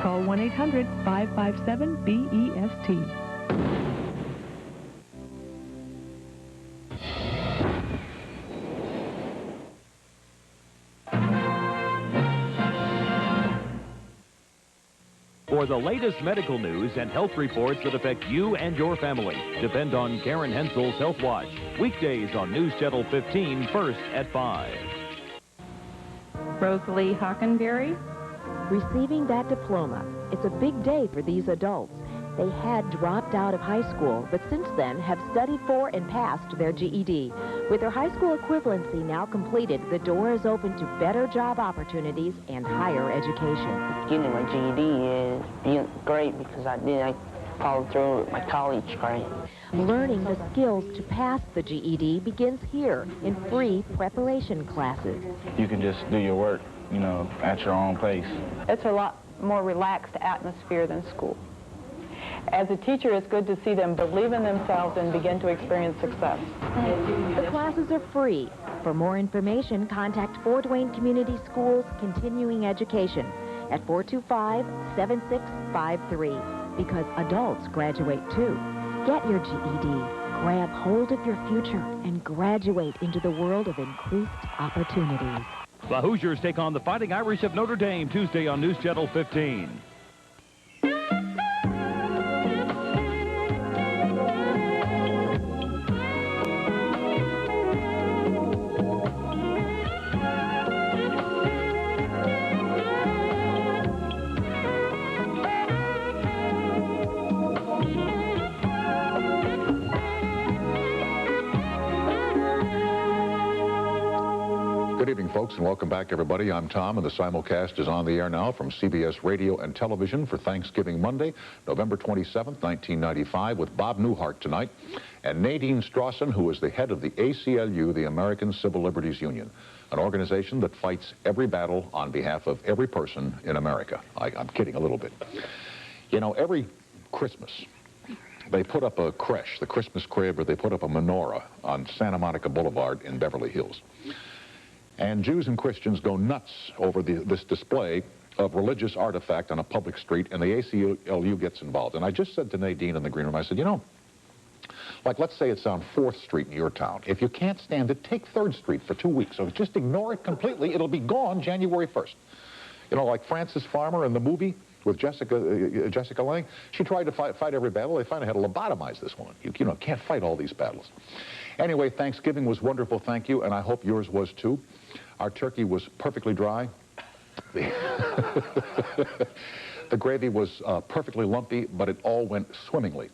Call 1-800-557-BEST. For the latest medical news and health reports that affect you and your family, depend on Karen Hensel's Health Watch. Weekdays on News Channel 15, first at 5. Rosalie Hockenberry. Receiving that diploma. It's a big day for these adults. They had dropped out of high school, but since then have studied for and passed their GED. With their high school equivalency now completed, the door is open to better job opportunities and higher education. Getting my GED is great because I followed through with my college grade. Learning the skills to pass the GED begins here in free preparation classes. You can just do your work, you know, at your own pace. It's a lot more relaxed atmosphere than school. As a teacher, it's good to see them believe in themselves and begin to experience success. The classes are free. For more information, contact Fort Wayne Community Schools Continuing Education at 425-7653, because adults graduate too. Get your GED, grab hold of your future, and graduate into the world of increased opportunities. The Hoosiers take on the Fighting Irish of Notre Dame Tuesday on News Channel 15. Good evening, folks, and welcome back, everybody. I'm Tom, and the simulcast is on the air now from CBS Radio and Television for Thanksgiving Monday, November 27th, 1995, with Bob Newhart tonight and Nadine Strawson, who is the head of the ACLU, the American Civil Liberties Union, an organization that fights every battle on behalf of every person in America. I'm kidding a little bit. You know, every Christmas, they put up a creche, the Christmas crib, or they put up a menorah on Santa Monica Boulevard in Beverly Hills. And Jews and Christians go nuts over this display of religious artifact on a public street, and the ACLU gets involved. And I just said to Nadine in the green room, I said, you know, like let's say it's on 4th Street in your town. If you can't stand it, take 3rd Street for 2 weeks. So just ignore it completely. It'll be gone January 1st. You know, like Frances Farmer in the movie with Jessica Lange. She tried to fight every battle. They finally had to lobotomize this woman. You know, can't fight all these battles. Anyway, Thanksgiving was wonderful, thank you, and I hope yours was too. Our turkey was perfectly dry. The gravy was perfectly lumpy, but it all went swimmingly.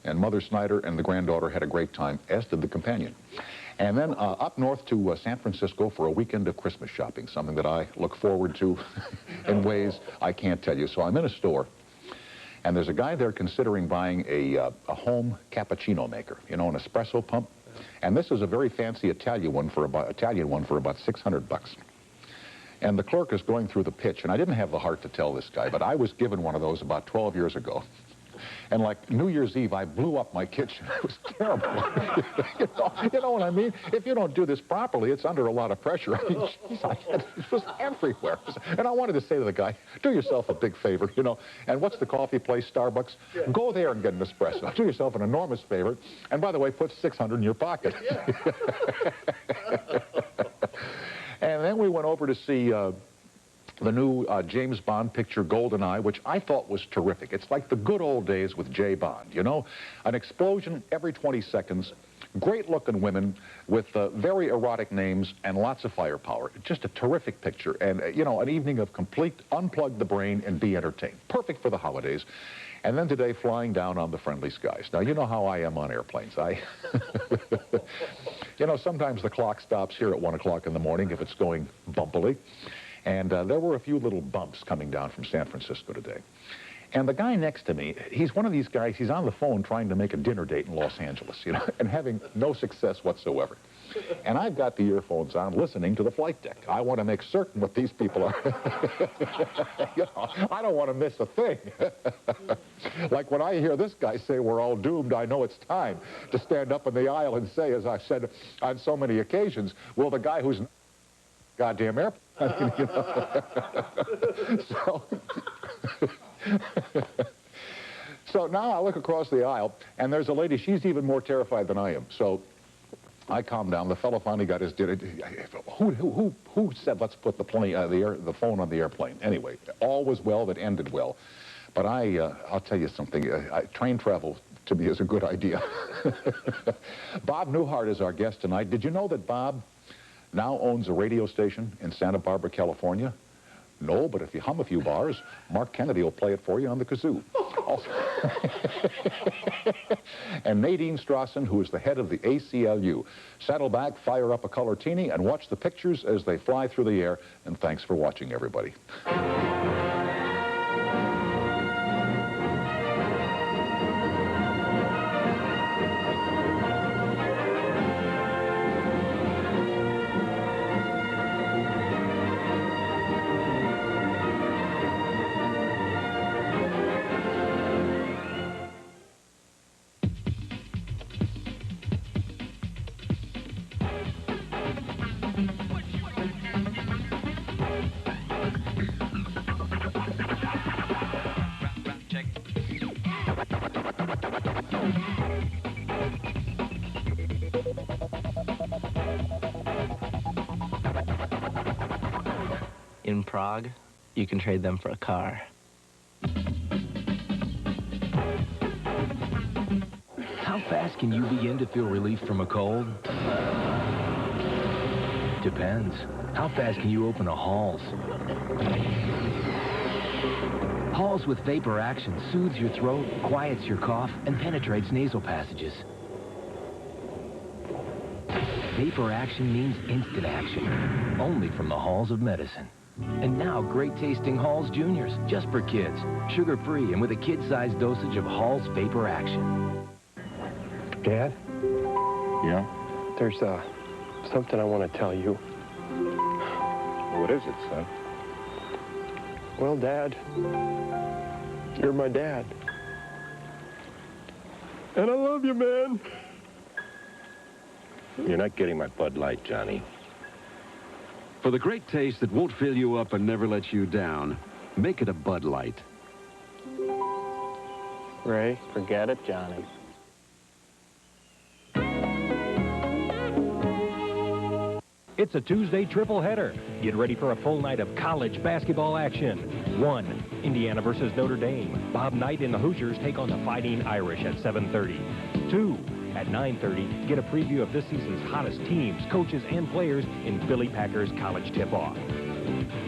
And Mother Snyder and the granddaughter had a great time, as did the companion. And then up north to San Francisco for a weekend of Christmas shopping, something that I look forward to in ways I can't tell you. So I'm in a store, and there's a guy there considering buying a home cappuccino maker, you know, an espresso pump. And this is a very fancy Italian one for about $600. And the clerk is going through the pitch, and I didn't have the heart to tell this guy, but I was given one of those about 12 years ago. And like New Year's Eve, I blew up my kitchen. It was terrible. you know what I mean? If you don't do this properly, it's under a lot of pressure. I mean, geez, it was everywhere. And I wanted to say to the guy, do yourself a big favor, you know. And what's the coffee place, Starbucks? Yeah. Go there and get an espresso. Do yourself an enormous favor. And by the way, put $600 in your pocket. Yeah. And then we went over to see the new James Bond picture, GoldenEye, which I thought was terrific. It's like the good old days with J. Bond, you know? An explosion every 20 seconds, great-looking women with very erotic names and lots of firepower. Just a terrific picture. And, you know, an evening of complete unplug the brain and be entertained. Perfect for the holidays. And then today, flying down on the friendly skies. Now, you know how I am on airplanes. You know, sometimes the clock stops here at 1 o'clock in the morning if it's going bumpily. And there were a few little bumps coming down from San Francisco today. And the guy next to me, he's one of these guys, he's on the phone trying to make a dinner date in Los Angeles, you know, and having no success whatsoever. And I've got the earphones on listening to the flight deck. I want to make certain what these people are. You know, I don't want to miss a thing. Like when I hear this guy say we're all doomed, I know it's time to stand up in the aisle and say, as I've said on so many occasions, will the guy who's goddamn airplane, I mean, you know. So So now I look across the aisle, and there's a lady, she's even more terrified than I am. So I calmed down. The fellow finally got his dinner. Who said let's put the phone on the airplane? Anyway, all was well that ended well. But I'll tell you something. Train travel to me is a good idea. Bob Newhart is our guest tonight. Did you know that Bob now owns a radio station in Santa Barbara, California? No, but if you hum a few bars, Mark Kennedy will play it for you on the kazoo. And Nadine Strawson, who is the head of the ACLU. Settle back, fire up a colortini, and watch the pictures as they fly through the air. And thanks for watching, everybody. In Prague, you can trade them for a car. How fast can you begin to feel relief from a cold? Depends. How fast can you open a Halls? Halls with vapor action soothes your throat, quiets your cough, and penetrates nasal passages. Vapor action means instant action, only from the Halls of Medicine. And now, great-tasting Halls Juniors, just for kids. Sugar-free and with a kid-sized dosage of Halls Vapor Action. Dad? Yeah? There's something I want to tell you. What is it, son? Well, Dad, you're my dad. And I love you, man. You're not getting my Bud Light, Johnny. For the great taste that won't fill you up and never let you down, make it a Bud Light. Ray, forget it, Johnny. It's a Tuesday triple header. Get ready for a full night of college basketball action. 1, Indiana versus Notre Dame. Bob Knight and the Hoosiers take on the Fighting Irish at 7:30. 2, at 9:30, get a preview of this season's hottest teams, coaches, and players in Billy Packer's College Tip-Off.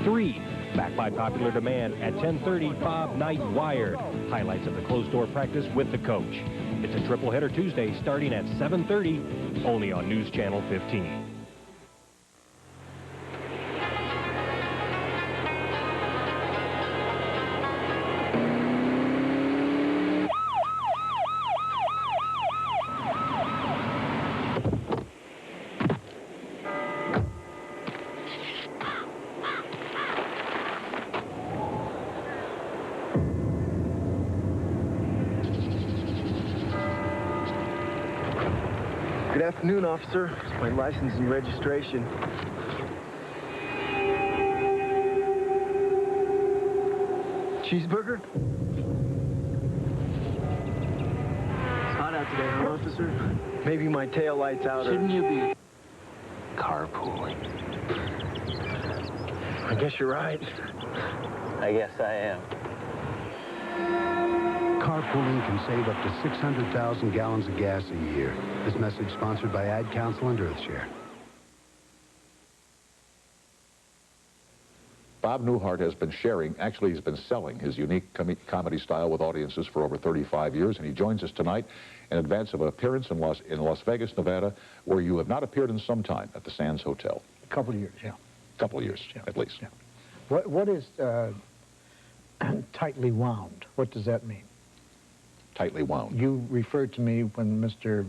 3, back by popular demand at 10:30, Bob Knight Wired. Highlights of the closed-door practice with the coach. It's a triple header Tuesday starting at 7:30, only on News Channel 15. Good afternoon, officer. It's my license and registration. Cheeseburger? It's hot out today, huh, officer? Maybe my tail light's out. Shouldn't you be carpooling? I guess you're right. I guess I am. Carpooling can save up to 600,000 gallons of gas a year. This message sponsored by Ad Council and Earthshare. Bob Newhart has been sharing, actually he's been selling his unique comedy style with audiences for over 35 years, and he joins us tonight in advance of an appearance in Las Vegas, Nevada, where you have not appeared in some time at the Sands Hotel. A couple of years, yeah. A couple of years, yeah. At least. Yeah. What is tightly wound? What does that mean? Tightly wound. You referred to me when Mr.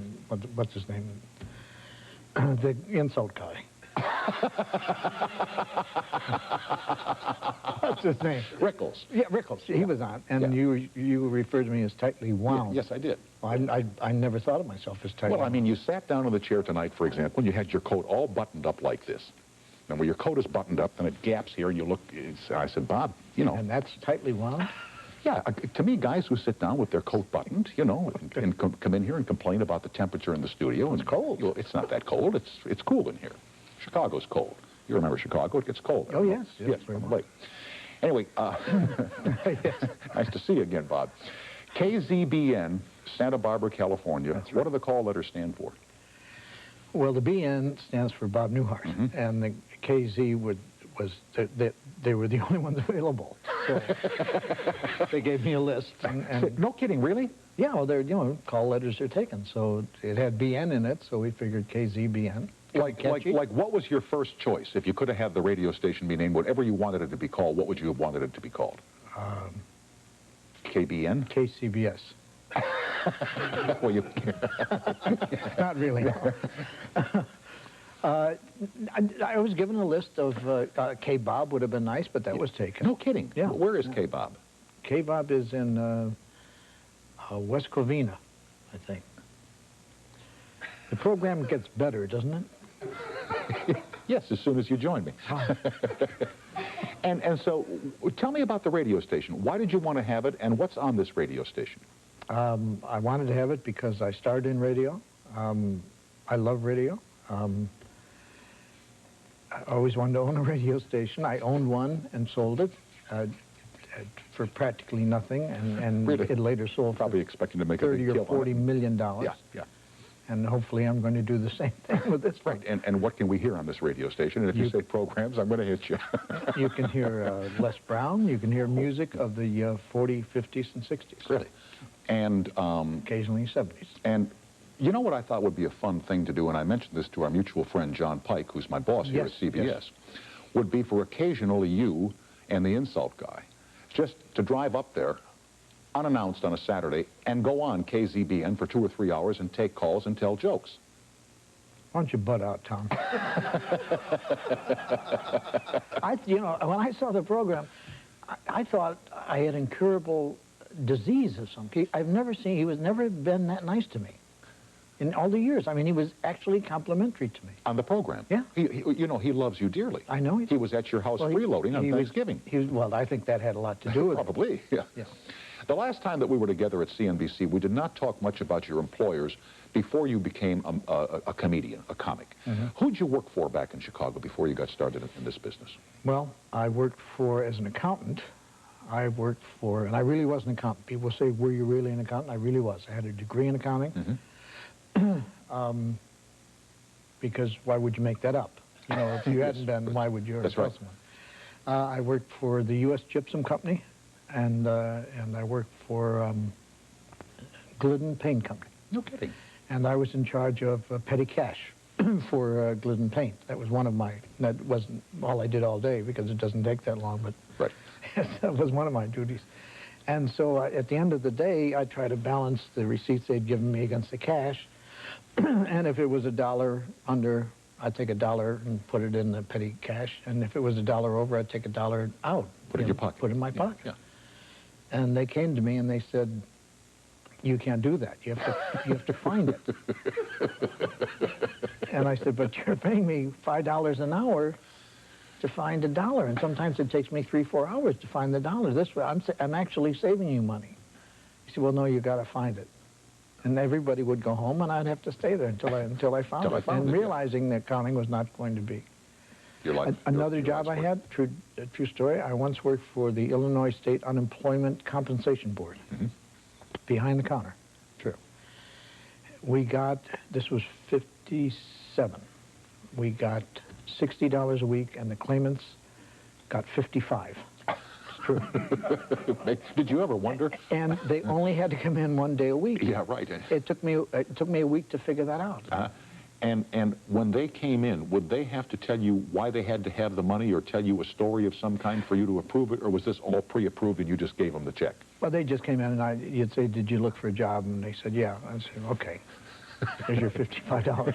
What's his name? The insult guy. What's his name? Rickles. Yeah, Rickles. He was on, and you referred to me as tightly wound. Yes, I did. I never thought of myself as tightly wound. Well, I mean, you sat down in the chair tonight, for example, and you had your coat all buttoned up like this. And when your coat is buttoned up, then it gaps here, and you look. I said, Bob, you know. And that's tightly wound? Yeah, to me, guys who sit down with their coat buttoned, you know, and come in here and complain about the temperature in the studio. It's cold. Well, it's not that cold. It's cool in here. Chicago's cold. You remember Chicago? It gets cold. Oh, yes. Yes, late. Anyway, nice to see you again, Bob. KZBN, Santa Barbara, California. That's right. What do the call letters stand for? Well, the BN stands for Bob Newhart, and the KZ was they were the only ones available. So they gave me a list. And no kidding, really? Yeah, well, they're, you know, call letters are taken, so it had BN in it, so we figured KZBN. Like, what was your first choice? If you could have had the radio station be named whatever you wanted it to be called, what would you have wanted it to be called? KBN? KCBS. Well, you... Not really, no. I was given a list of K-Bob would have been nice, but that was taken. No kidding. Yeah. Where is K-Bob? K-Bob is in West Covina, I think. The program gets better, doesn't it? Yes, as soon as you join me. And so, tell me about the radio station. Why did you want to have it, and what's on this radio station? I wanted to have it because I started in radio. I love radio. I always wanted to own a radio station. I owned one and sold it for practically nothing, and really? It later sold probably expecting to make $30 or $40 million. Yeah, yeah. And hopefully I'm going to do the same thing with this one. Right, and what can we hear on this radio station? And if you say programs, I'm going to hit you. You can hear Les Brown. You can hear music of the 40s, 50s, and 60s. Really? And... occasionally 70s. And you know what I thought would be a fun thing to do, and I mentioned this to our mutual friend John Pike, who's my boss here at CBS, yes. Would be for occasionally you and the insult guy just to drive up there unannounced on a Saturday and go on KZBN for 2 or 3 hours and take calls and tell jokes. Why don't you butt out, Tom? You know, when I saw the program, I thought I had incurable disease of some kind. I've never seen, he was never been that nice to me in all the years. I mean, he was actually complimentary to me. On the program? Yeah. You know, he loves you dearly. I know. He was at your house freeloading on Thanksgiving. Well, I think that had a lot to do with it. Probably, yeah. Yeah. The last time that we were together at CNBC, we did not talk much about your employers before you became a comedian, a comic. Who'd you work for back in Chicago before you got started in this business? Well, I worked for, as an accountant, I worked for, and I really was an accountant. People say, were you really an accountant? I really was. I had a degree in accounting. Because why would you make that up? You know, if you hadn't been, why would you? That's right. I worked for the U.S. Gypsum Company, and I worked for Glidden Paint Company. No kidding. And I was in charge of petty cash for Glidden Paint. That was one of my, that wasn't all I did all day because it doesn't take that long, but right. That was one of my duties. And so at the end of the day, I try to balance the receipts they'd given me against the cash. And if it was $1 under, I'd take $1 and put it in the petty cash. And if it was $1 over, I'd take $1 out. Put it in your pocket. Put it in my pocket. Yeah. And they came to me and they said, you can't do that. You have to find it. And I said, but you're paying me $5 an hour to find $1, and sometimes it takes me 3-4 hours to find the $1. This way, I'm actually saving you money. He said, well, no, you got to find it. And everybody would go home, and I'd have to stay there until I found it. And realizing that accounting was not going to be. Another job I had, true story. I once worked for the Illinois State Unemployment Compensation Board, behind the counter. True. We got, this was 57. We got $60 a week, and the claimants got 55. It's true. Did you ever wonder? And they only had to come in 1 day a week. Yeah, right. It took me a week to figure that out. And when they came in, would they have to tell you why they had to have the money, or tell you a story of some kind for you to approve it, or was this all pre-approved and you just gave them the check? Well, they just came in, and you'd say, did you look for a job? And they said, yeah. I said, okay. Here's your $55.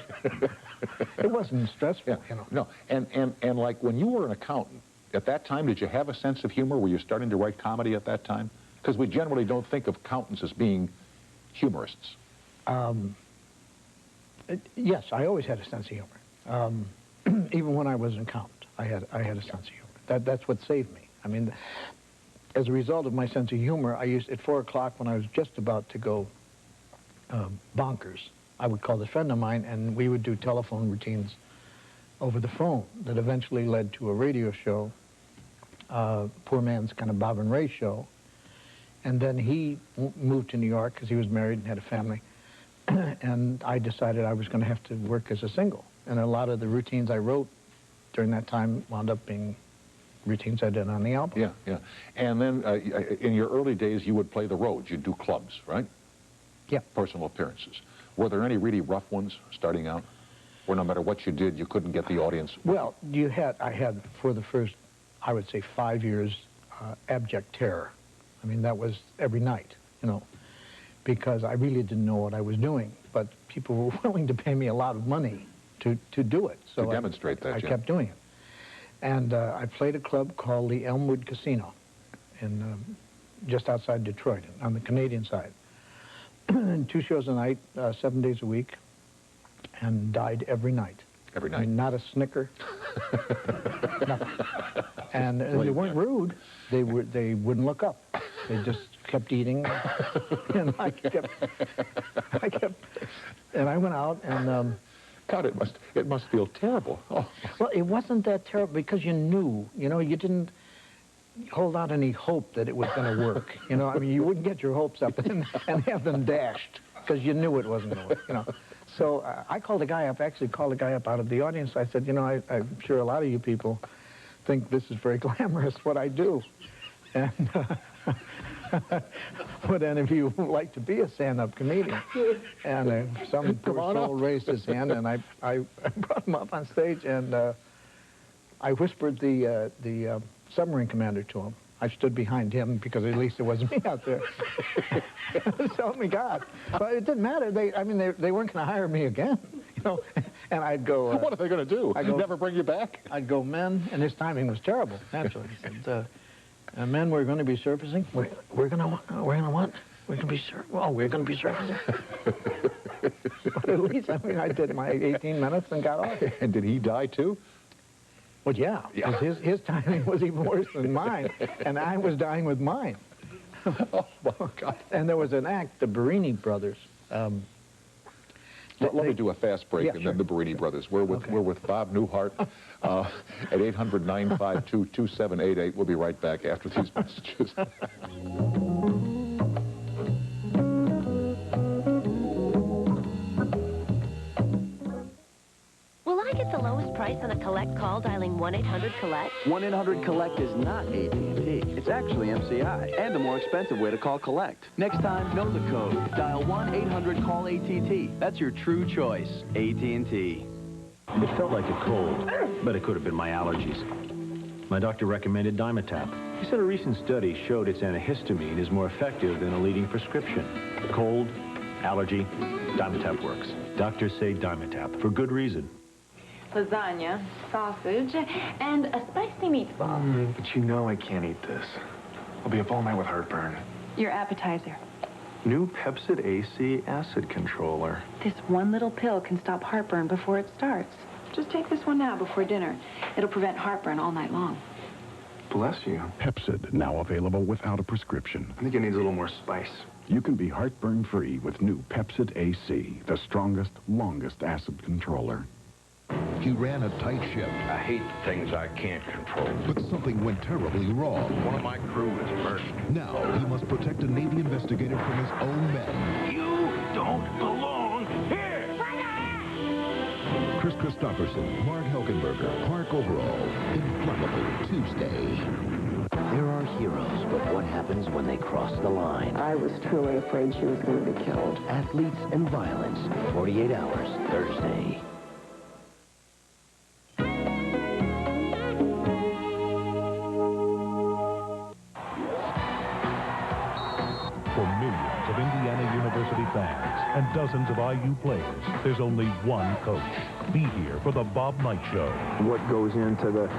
It wasn't stressful, yeah, you know. No, and like when you were an accountant, at that time, did you have a sense of humor? Were you starting to write comedy at that time? Because we generally don't think of accountants as being humorists. Yes, I always had a sense of humor. Even when I was an accountant, I had a sense of humor. That's what saved me. I mean, as a result of my sense of humor, I used, at 4 o'clock when I was just about to go bonkers, I would call a friend of mine, and we would do telephone routines over the phone that eventually led to a radio show, poor man's kind of Bob and Ray show. And then he moved to New York because he was married and had a family. And I decided I was going to have to work as a single. And a lot of the routines I wrote during that time wound up being routines I did on the album. Yeah, yeah. And then in your early days, you would play the roads. You'd do clubs, right? Yeah. Personal appearances. Were there any really rough ones starting out? Where no matter what you did, you couldn't get the audience? Well, I had, for the first, I would say, 5 years, abject terror. I mean, that was every night, you know, because I really didn't know what I was doing. But people were willing to pay me a lot of money to do it. So to demonstrate that, I kept doing it. And I played a club called the Elmwood Casino in just outside Detroit, on the Canadian side. 2 shows a night, 7 days a week, and died every night. Every night? I mean, not a snicker. Nothing. And they weren't rude. They wouldn't look up. They just kept eating. And I kept, and I went out and... God, it must feel terrible. Oh. Well, it wasn't that terrible because you knew, you know, you didn't hold out any hope that it was going to work. You know, I mean, you wouldn't get your hopes up and have them dashed because you knew it wasn't going to work, you know. So I called a guy up, actually called a guy up out of the audience. I said, you know, I'm sure a lot of you people think this is very glamorous, what I do. And would any of you like to be a stand-up comedian? And some poor soul raised his hand, and I brought him up on stage, and I whispered the submarine commander to him. I stood behind him because at least it wasn't me out there. So help me God. But it didn't matter. They weren't going to hire me again, you know. And I'd go. What are they going to do? I'd never bring you back? I'd go, men, and his timing was terrible, naturally. He said, men, we're going to be surfacing. We're going to what? We're going to be we're going to be surfacing. But at least, I mean, I did my 18 minutes and got off. And did he die too? Well, yeah. His timing was even worse than mine, and I was dying with mine. Oh, my God. And there was an act, the Barini brothers. Let me do a fast break, and then the Barini brothers. We're with Bob Newhart at 800-952-2788. We'll be right back after these messages. Will I get the lowest price on a collect call dialing 1-800-COLLECT? 1-800-COLLECT is not AT&T. It's actually MCI, and a more expensive way to call collect. Next time, know the code. Dial 1-800-CALL-ATT. That's your true choice, AT&T. It felt like a cold, but it could have been my allergies. My doctor recommended Dimetap. He said a recent study showed its antihistamine is more effective than a leading prescription. Cold, allergy, Dimetap works. Doctors say Dimetap for good reason. Lasagna, sausage, and a spicy meatball. But you know I can't eat this. I'll be up all night with heartburn. Your appetizer. New Pepsid AC acid controller. This one little pill can stop heartburn before it starts. Just take this one now before dinner. It'll prevent heartburn all night long. Bless you. Pepsid, now available without a prescription. I think it needs a little more spice. You can be heartburn-free with new Pepsid AC, the strongest, longest acid controller. He ran a tight ship. I hate things I can't control. But something went terribly wrong. One of my crew is murdered. Now he must protect a Navy investigator from his own men. You don't belong here! Chris Christopherson, Mark Helgenberger, Clark Overall. Inflammable Tuesday. There are heroes, but what happens when they cross the line? I was truly afraid she was going to be killed. Athletes and violence. 48 Hours, Thursday. For millions of Indiana University fans and dozens of IU players, there's only one coach. Be here for the Bob Knight Show. What goes into the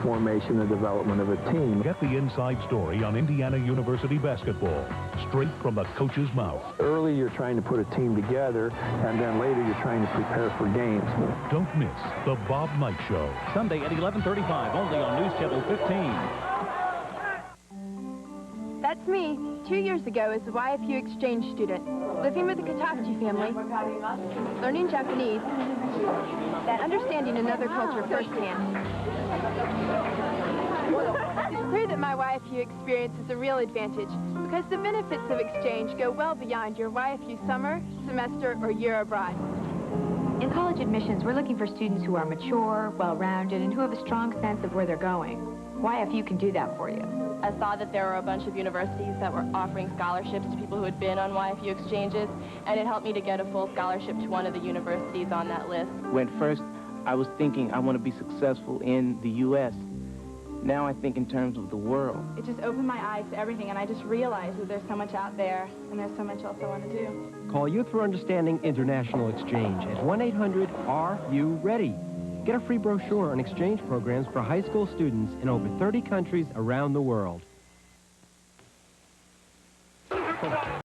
formation and development of a team. Get the inside story on Indiana University basketball, straight from the coach's mouth. Early, you're trying to put a team together, and then later, you're trying to prepare for games. Don't miss the Bob Knight Show. Sunday at 11:35, only on News Channel 15. That's me. 2 years ago as a YFU exchange student, living with the Katachi family, learning Japanese, and understanding another culture firsthand. It's clear that my YFU experience is a real advantage because the benefits of exchange go well beyond your YFU summer, semester, or year abroad. In college admissions, we're looking for students who are mature, well-rounded, and who have a strong sense of where they're going. YFU can do that for you. I saw that there were a bunch of universities that were offering scholarships to people who had been on YFU exchanges, and it helped me to get a full scholarship to one of the universities on that list. When first I was thinking I want to be successful in the U.S., now I think in terms of the world. It just opened my eyes to everything, and I just realized that there's so much out there, and there's so much else I want to do. Call Youth for Understanding International Exchange at 1-800-RU-READY. Get a free brochure on exchange programs for high school students in over 30 countries around the world.